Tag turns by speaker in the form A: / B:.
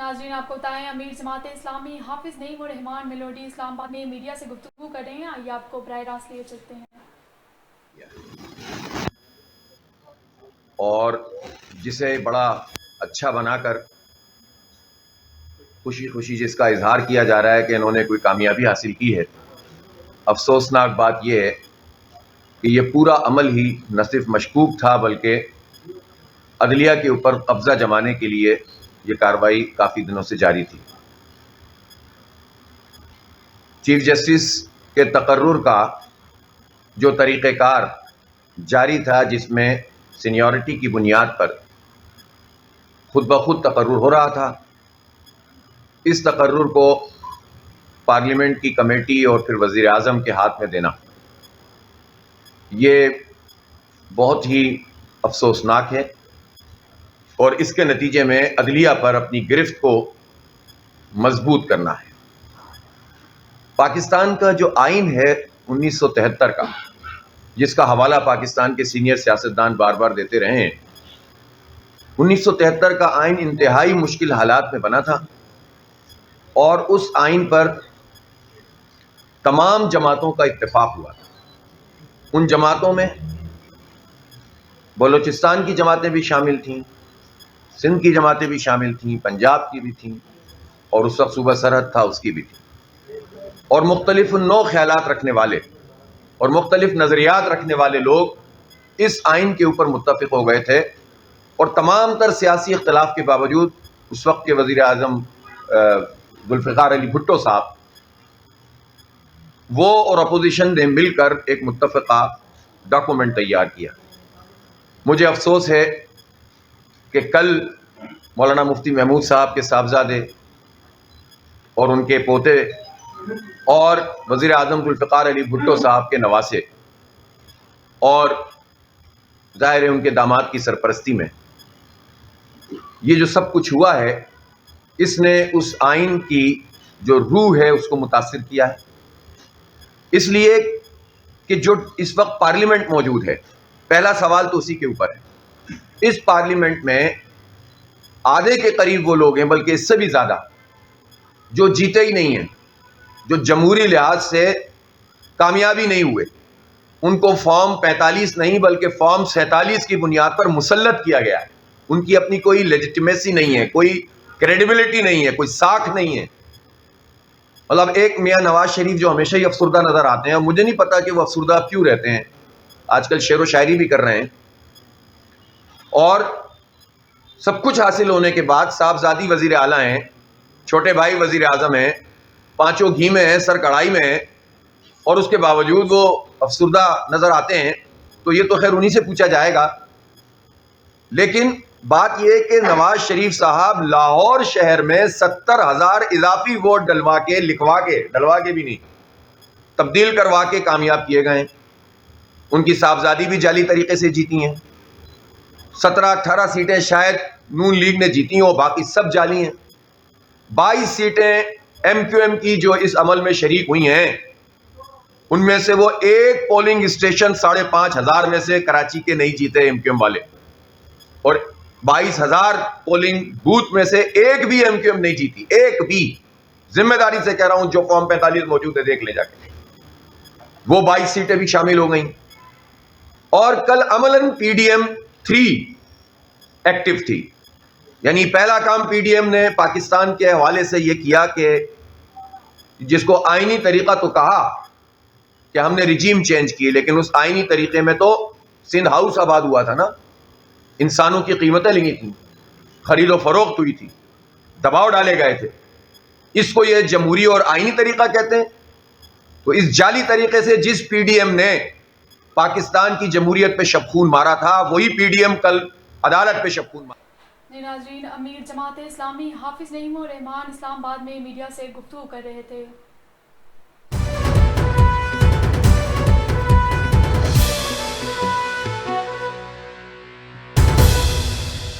A: ناظرین آپ کو بتائیں امیر جماعت اسلامی حافظ نعیم الرحمان میلوڈی اسلام آباد میں میڈیا سے گفتگو کر رہے ہیں. آئیے آپ کو براہ راست لیے چلتے ہیں.
B: اور جسے بڑا اچھا بنا کر خوشی خوشی جس کا اظہار کیا جا رہا ہے کہ انہوں نے کوئی کامیابی حاصل کی ہے. افسوسناک بات یہ ہے کہ یہ پورا عمل ہی نہ صرف مشکوک تھا بلکہ عدلیہ کے اوپر قبضہ جمانے کے لیے یہ کارروائی کافی دنوں سے جاری تھی. چیف جسٹس کے تقرر کا جو طریقہ کار جاری تھا جس میں سینیورٹی کی بنیاد پر خود بخود تقرر ہو رہا تھا، اس تقرر کو پارلیمنٹ کی کمیٹی اور پھر وزیر اعظم کے ہاتھ میں دینا یہ بہت ہی افسوسناک ہے اور اس کے نتیجے میں عدلیہ پر اپنی گرفت کو مضبوط کرنا ہے. پاکستان کا جو آئین ہے 1973 کا، جس کا حوالہ پاکستان کے سینئر سیاستدان بار بار دیتے رہے ہیں، 1973 کا آئین انتہائی مشکل حالات میں بنا تھا اور اس آئین پر تمام جماعتوں کا اتفاق ہوا تھا. ان جماعتوں میں بلوچستان کی جماعتیں بھی شامل تھیں، سندھ کی جماعتیں بھی شامل تھیں، پنجاب کی بھی تھیں اور اس وقت صوبہ سرحد تھا اس کی بھی تھی، اور مختلف نو خیالات رکھنے والے اور مختلف نظریات رکھنے والے لوگ اس آئین کے اوپر متفق ہو گئے تھے. اور تمام تر سیاسی اختلاف کے باوجود اس وقت کے وزیر اعظم ذوالفقار علی بھٹو صاحب وہ اور اپوزیشن نے مل کر ایک متفقہ ڈاکومنٹ تیار کیا. مجھے افسوس ہے کہ کل مولانا مفتی محمود صاحب کے صاحبزادے اور ان کے پوتے اور وزیر اعظم ذوالفقار علی بھٹو صاحب کے نواسے اور ظاہر ہے ان کے داماد کی سرپرستی میں یہ جو سب کچھ ہوا ہے، اس نے اس آئین کی جو روح ہے اس کو متاثر کیا ہے. اس لیے کہ جو اس وقت پارلیمنٹ موجود ہے، پہلا سوال تو اسی کے اوپر ہے. اس پارلیمنٹ میں آدھے کے قریب وہ لوگ ہیں، بلکہ اس سے بھی زیادہ، جو جیتے ہی نہیں ہیں، جو جمہوری لحاظ سے کامیابی نہیں ہوئے. ان کو فارم 45 نہیں بلکہ فارم 47 کی بنیاد پر مسلط کیا گیا ہے. ان کی اپنی کوئی لیجیٹمیسی نہیں ہے، کوئی کریڈیبلٹی نہیں ہے، کوئی ساکھ نہیں ہے. مطلب ایک میاں نواز شریف جو ہمیشہ ہی افسردہ نظر آتے ہیں، اور مجھے نہیں پتا کہ وہ افسردہ کیوں رہتے ہیں، آج کل شعر و شاعری بھی کر رہے ہیں، اور سب کچھ حاصل ہونے کے بعد صاحبزادی وزیر اعلیٰ ہیں، چھوٹے بھائی وزیر اعظم ہیں، پانچوں گھی میں ہیں، سر کڑھائی میں ہیں، اور اس کے باوجود وہ افسردہ نظر آتے ہیں. تو یہ تو خیر انہی سے پوچھا جائے گا. لیکن بات یہ کہ نواز شریف صاحب لاہور شہر میں 70,000 اضافی ووٹ ڈلوا کے بھی نہیں، تبدیل کروا کے کامیاب کیے گئے ہیں. ان کی صاحبزادی بھی جعلی طریقے سے جیتی ہیں. 17-18 سیٹیں شاید نون لیگ نے جیتی ہیں، اور باقی سب جعلی ہیں. 22 سیٹیں ایم کیو ایم کی جو اس عمل میں شریک ہوئی ہیں، ان میں سے وہ ایک پولنگ اسٹیشن 5,500 میں سے کراچی کے نہیں جیتے ایم کیو ایم والے، اور 22,000 پولنگ بوتھ میں سے ایک بھی ایم کیو ایم نہیں جیتی، ایک بھی. ذمہ داری سے کہہ رہا ہوں، جو فارم 45 موجود ہے دیکھ لے جا کے. وہ 22 سیٹیں بھی شامل ہو گئیں. اور کل عملاً پی ڈی ایم 3 ایکٹیو تھی. یعنی پہلا کام پی ڈی ایم نے پاکستان کے حوالے سے یہ کیا کہ جس کو آئینی طریقہ تو کہا کہ ہم نے رجیم چینج کی، لیکن اس آئینی طریقے میں تو سندھ ہاؤس آباد ہوا تھا نا، انسانوں کی قیمتیں لگی تھیں، خرید و فروخت ہوئی تھی، دباؤ ڈالے گئے تھے. اس کو یہ جمہوری اور آئینی طریقہ کہتے ہیں. تو اس جعلی طریقے سے جس پی ڈی ایم نے پاکستان کی جمہوریت پہ شب خون مارا تھا، وہی پی ڈی ایم کل عدالت پہ شب خون مارا.
A: ناظرین امیر جماعت اسلامی حافظ نعیم الرحمان اسلام آباد میں میڈیا سے گفتگو کر رہے تھے.